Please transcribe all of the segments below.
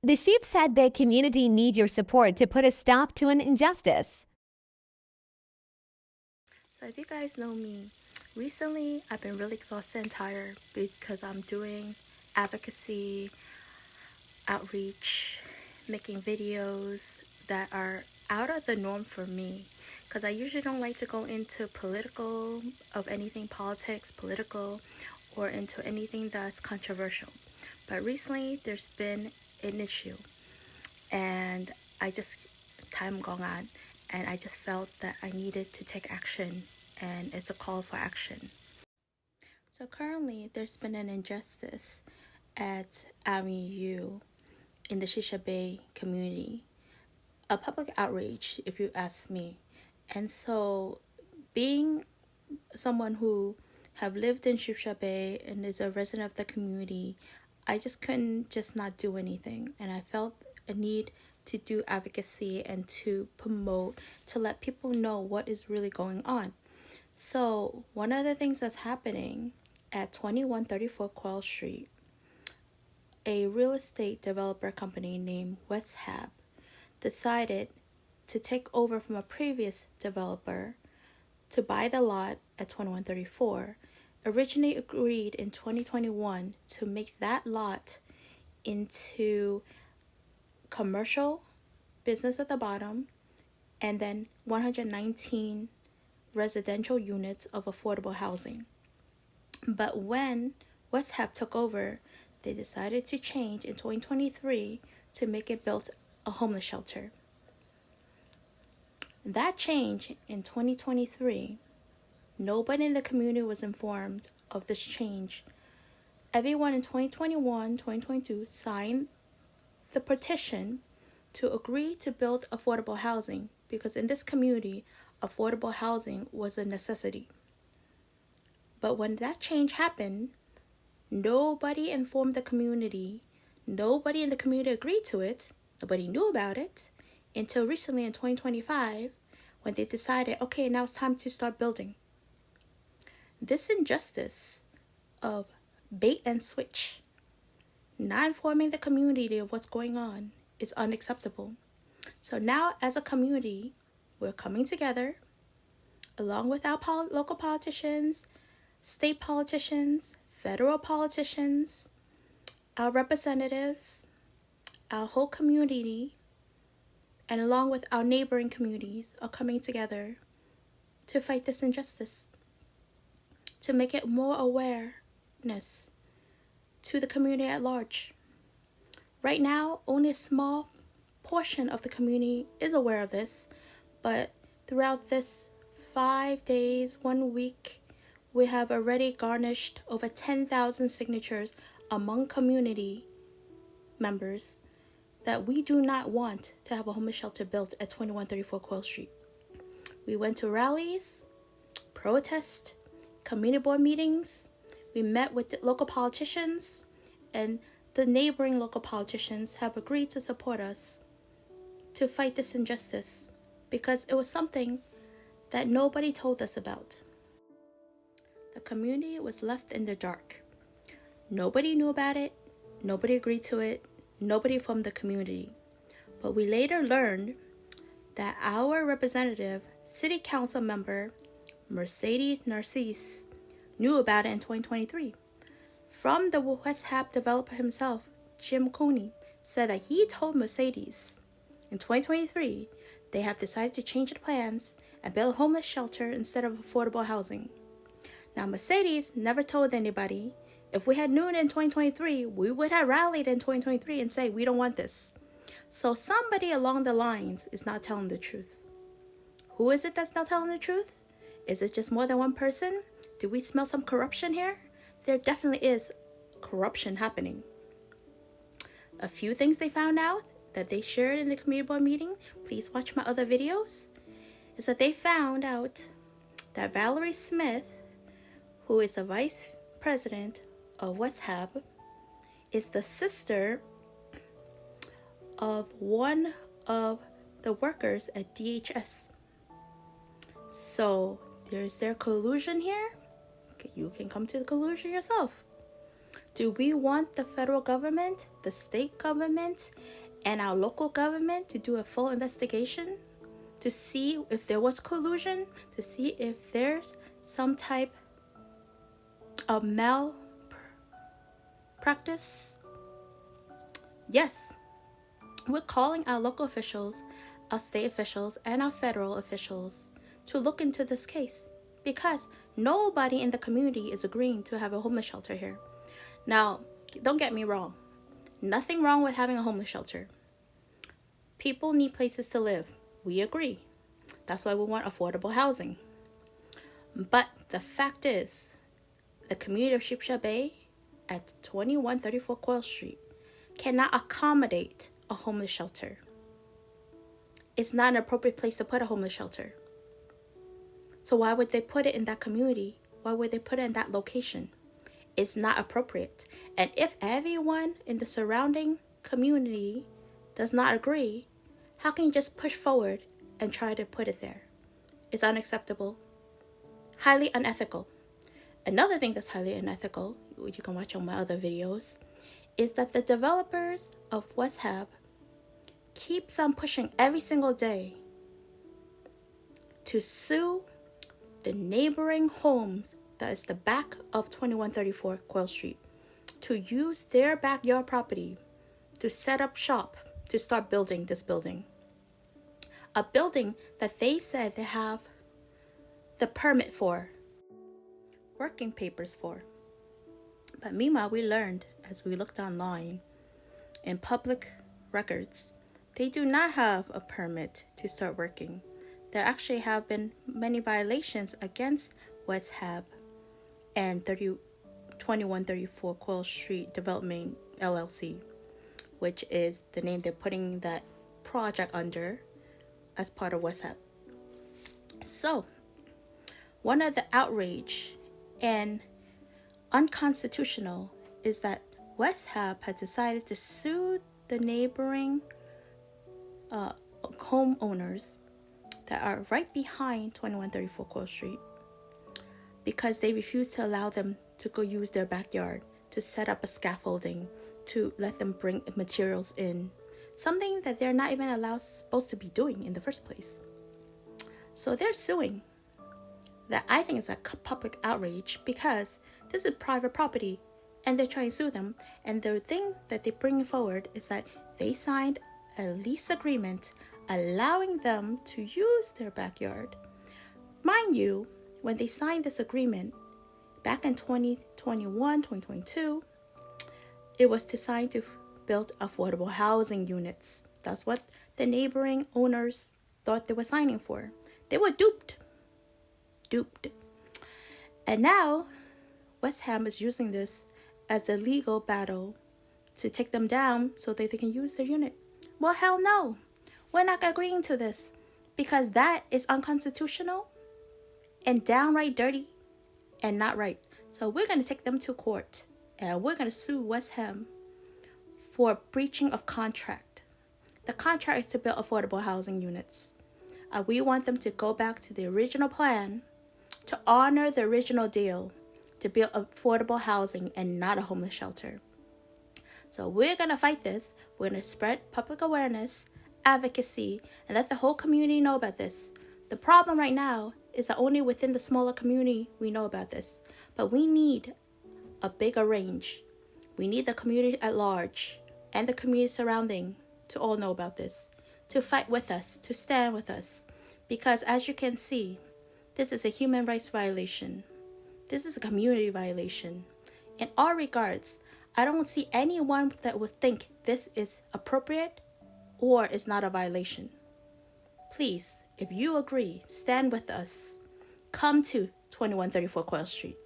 The Sheepshead Bay community need your support to put a stop to an injustice. So if you guys know me, recently I've been really exhausted and tired because I'm doing advocacy, outreach, making videos that are out of the norm for me. Because I usually don't like to go into anything politics, political, or into anything that's controversial. But recently there's been an issue, and time going on, and I just felt that I needed to take action, and it's a call for action. So currently there's been an injustice at Avenue in the Shisha Bay community, a public outrage, if you ask me. And so, being someone who have lived in Shisha Bay and is a resident of the community, I just couldn't just not do anything. And I felt a need to do advocacy and to promote, to let people know what is really going on. So, one of the things that's happening at 2134 Coyle Street, a real estate developer company named WestHab decided to take over from a previous developer to buy the lot at 2134. Originally agreed in 2021 to make that lot into commercial business at the bottom and then 119 residential units of affordable housing. But when WestHab took over, they decided to change in 2023 to make it built a homeless shelter. That change in 2023, nobody in the community was informed of this change. Everyone in 2021, 2022 signed the petition to agree to build affordable housing because in this community, affordable housing was a necessity. But when that change happened, nobody informed the community. Nobody in the community agreed to it. Nobody knew about it until recently in 2025 when they decided, okay, now it's time to start building. This injustice of bait and switch, not informing the community of what's going on, is unacceptable. So now as a community, we're coming together along with our local politicians, state politicians, federal politicians, our representatives, our whole community, and along with our neighboring communities are coming together to fight this injustice, to make it more awareness to the community at large. Right now, only a small portion of the community is aware of this, but throughout this 5 days, 1 week, we have already garnished over 10,000 signatures among community members that we do not want to have a homeless shelter built at 2134 Coyle Street. We went to rallies, protests, community board meetings. We met with the local politicians, and the neighboring local politicians have agreed to support us to fight this injustice because it was something that nobody told us about. The community was left in the dark. Nobody knew about it. Nobody agreed to it. Nobody from the community. But we later learned that our representative, city council member, Mercedes Narcisse, knew about it in 2023. From the WestHab developer himself, Jim Cooney, said that he told Mercedes in 2023 they have decided to change the plans and build a homeless shelter instead of affordable housing. Now, Mercedes never told anybody. If we had known in 2023, we would have rallied in 2023 and say, we don't want this. So somebody along the lines is not telling the truth. Who is it that's not telling the truth? Is it just more than one person? Do we smell some corruption here? There definitely is corruption happening. A few things they found out that they shared in the community board meeting, please watch my other videos, is that they found out that Valerie Smith, who is the vice president of WestHab, is the sister of one of the workers at DHS. So there's their collusion here. You can come to the collusion yourself Do we want the federal government, the state government, and our local government to do a full investigation to see if there was collusion, to see if there's some type of malpractice? Yes, we're calling our local officials, our state officials, and our federal officials to look into this case because nobody in the community is agreeing to have a homeless shelter here. Now, don't get me wrong. Nothing wrong with having a homeless shelter. People need places to live. We agree. That's why we want affordable housing. But the fact is, the community of Shipsha Bay at 2134 Coyle Street cannot accommodate a homeless shelter. It's not an appropriate place to put a homeless shelter. So why would they put it in that community? Why would they put it in that location? It's not appropriate. And if everyone in the surrounding community does not agree, how can you just push forward and try to put it there? It's unacceptable. Highly unethical. Another thing that's highly unethical, which you can watch on my other videos, is that the developers of West Hab keeps on pushing every single day to sue the neighboring homes that is the back of 2134 Coyle Street to use their backyard property to set up shop to start building this building. A building that they said they have the permit for, working papers for. But meanwhile, we learned as we looked online in public records, they do not have a permit to start working. There actually have been many violations against West Hab and 2134 Coyle Street Development LLC, which is the name they're putting that project under as part of West Hab. So, one of the outrage and unconstitutional is that West Hab had decided to sue the neighboring homeowners that are right behind 2134 Coyle Street because they refused to allow them to go use their backyard to set up a scaffolding to let them bring materials in, something that they're not even supposed to be doing in the first place. So they're suing. That I think is a public outrage because this is private property and they're trying to sue them. And the thing that they bring forward is that they signed a lease agreement allowing them to use their backyard. Mind you, when they signed this agreement back in 2021, 2022, it was designed to build affordable housing units. That's what the neighboring owners thought they were signing for. They were duped. And now West Ham is using this as a legal battle to take them down so that they can use their unit. Well, hell no. We're not agreeing to this because that is unconstitutional and downright dirty and not right. So we're going to take them to court and we're going to sue West Ham for breaching of contract. The contract is to build affordable housing units. We want them to go back to the original plan to honor the original deal to build affordable housing and not a homeless shelter. So we're going to fight this. We're going to spread public awareness, advocacy, and let the whole community know about this. The problem right now is that only within the smaller community we know about this. But we need a bigger range. We need the community at large and the community surrounding to all know about this, to fight with us, to stand with us. Because as you can see, this is a human rights violation. This is a community violation. In all regards, I don't see anyone that would think this is appropriate or is not a violation. Please, if you agree, stand with us. Come to 2134 Coyle Street,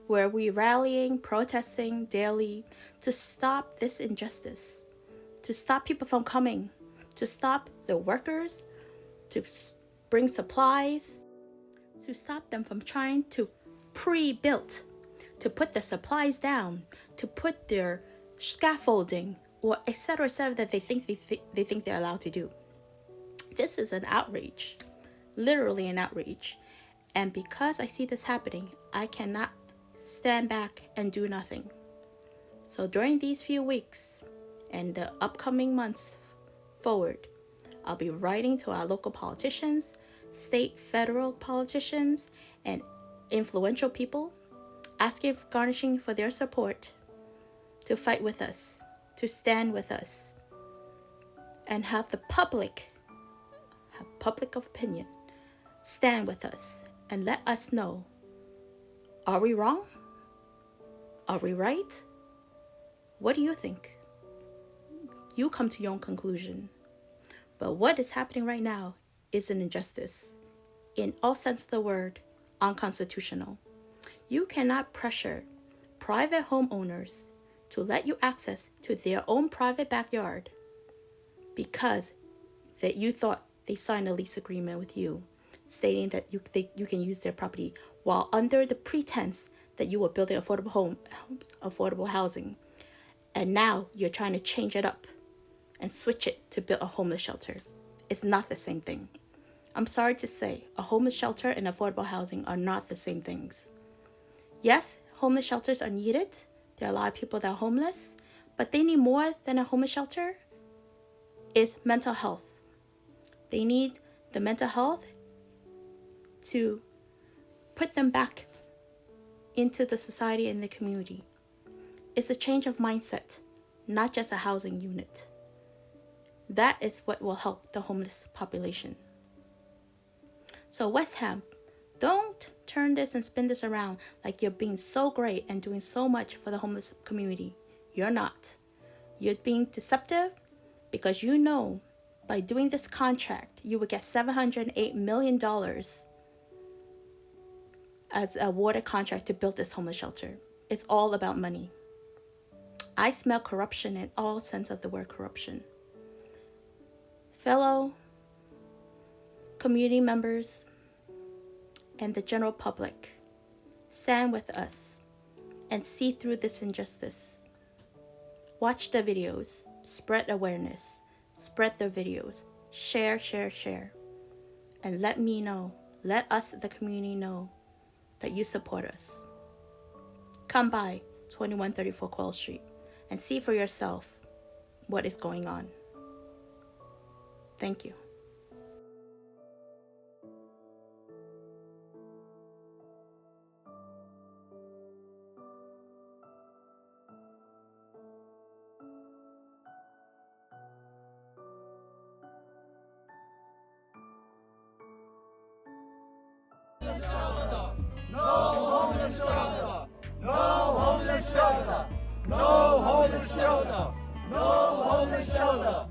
where we're rallying, protesting daily to stop this injustice, to stop people from coming, to stop the workers, to bring supplies, to stop them from trying to pre-build, to put the supplies down, to put their scaffolding, or etc., that they think they're allowed to do. This is an outrage, literally an outrage. And because I see this happening, I cannot stand back and do nothing. So during these few weeks and the upcoming months forward, I'll be writing to our local politicians, state, federal politicians, and influential people, asking, garnishing for their support to fight with us, to stand with us, and have the public of opinion stand with us and let us know, are we wrong? Are we right? What do you think? You come to your own conclusion. But what is happening right now is an injustice. In all sense of the word, unconstitutional. You cannot pressure private homeowners to let you access to their own private backyard because that you thought they signed a lease agreement with you, stating that you can use their property while under the pretense that you were building affordable housing. And now you're trying to change it up and switch it to build a homeless shelter. It's not the same thing. I'm sorry to say, a homeless shelter and affordable housing are not the same things. Yes, homeless shelters are needed. There are a lot of people that are homeless, but they need more than a homeless shelter. Is mental health. They need the mental health to put them back into the society and the community. It's a change of mindset, not just a housing unit. That is what will help the homeless population. So West Ham, don't turn this and spin this around like you're being so great and doing so much for the homeless community. You're not. You're being deceptive because you know by doing this contract, you would get $708 million as a awarded contract to build this homeless shelter. It's all about money. I smell corruption in all sense of the word corruption. Fellow community members and the general public, stand with us and see through this injustice. Watch the videos, spread awareness, spread the videos, share, and let me know, let us, the community, know that you support us. Come by 2134 Coyle Street and see for yourself what is going on. Thank you. No homeless shelter! No homeless shelter! No homeless shelter! No homeless shelter!